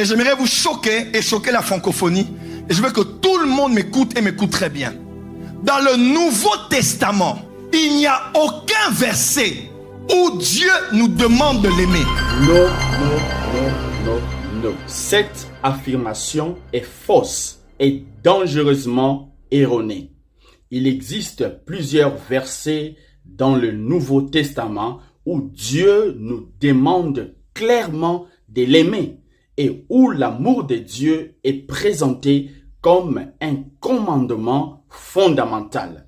Et j'aimerais vous choquer et choquer la francophonie. Et je veux que tout le monde m'écoute et m'écoute très bien. Dans le Nouveau Testament, il n'y a aucun verset où Dieu nous demande de l'aimer. Non. Cette affirmation est fausse et dangereusement erronée. Il existe plusieurs versets dans le Nouveau Testament où Dieu nous demande clairement de l'aimer et où l'amour de Dieu est présenté comme un commandement fondamental.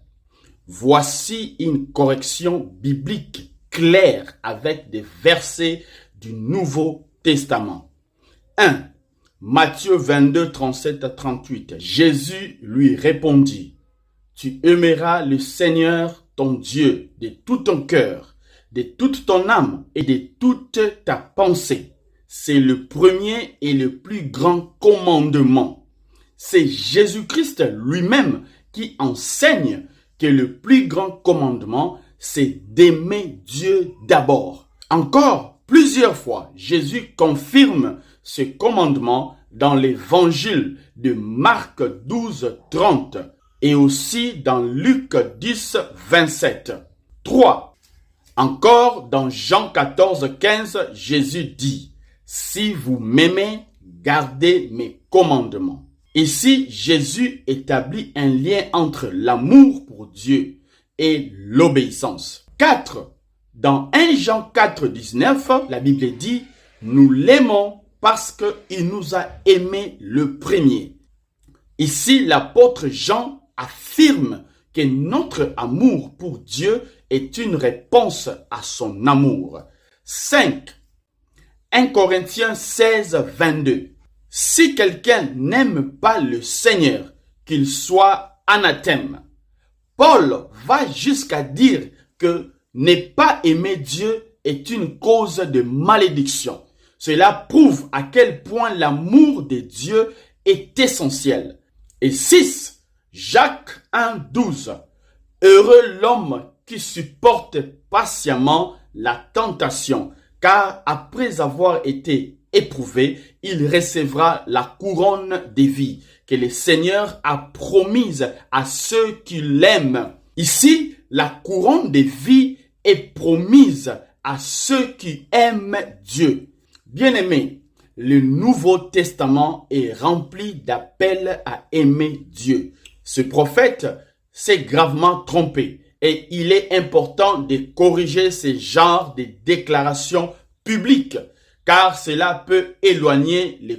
Voici une correction biblique claire avec des versets du Nouveau Testament. 1. Matthieu 22, 37 à 38. Jésus lui répondit: Tu aimeras le Seigneur ton Dieu de tout ton cœur, de toute ton âme et de toute ta pensée. C'est le premier et le plus grand commandement. C'est Jésus-Christ lui-même qui enseigne que le plus grand commandement, c'est d'aimer Dieu d'abord. Encore plusieurs fois, Jésus confirme ce commandement dans l'évangile de Marc 12, 30 et aussi dans Luc 10, 27. 3. Encore dans Jean 14, 15, Jésus dit: Si vous m'aimez, gardez mes commandements. Ici, Jésus établit un lien entre l'amour pour Dieu et l'obéissance. 4. Dans 1 Jean 4, 19, la Bible dit: Nous l'aimons parce qu'il nous a aimés le premier. Ici, l'apôtre Jean affirme que notre amour pour Dieu est une réponse à son amour. 5. 1 Corinthiens 16, 22. Si quelqu'un n'aime pas le Seigneur, qu'il soit anathème. Paul va jusqu'à dire que ne pas aimer Dieu est une cause de malédiction. Cela prouve à quel point l'amour de Dieu est essentiel. Et 6. Jacques 1, 12. Heureux l'homme qui supporte patiemment la tentation, car après avoir été éprouvé, il recevra la couronne de vie que le Seigneur a promise à ceux qui l'aiment. Ici, la couronne de vie est promise à ceux qui aiment Dieu. Bien-aimés, le Nouveau Testament est rempli d'appels à aimer Dieu. Ce prophète s'est gravement trompé et il est important de corriger ce genre de déclarations publiques, car cela peut éloigner les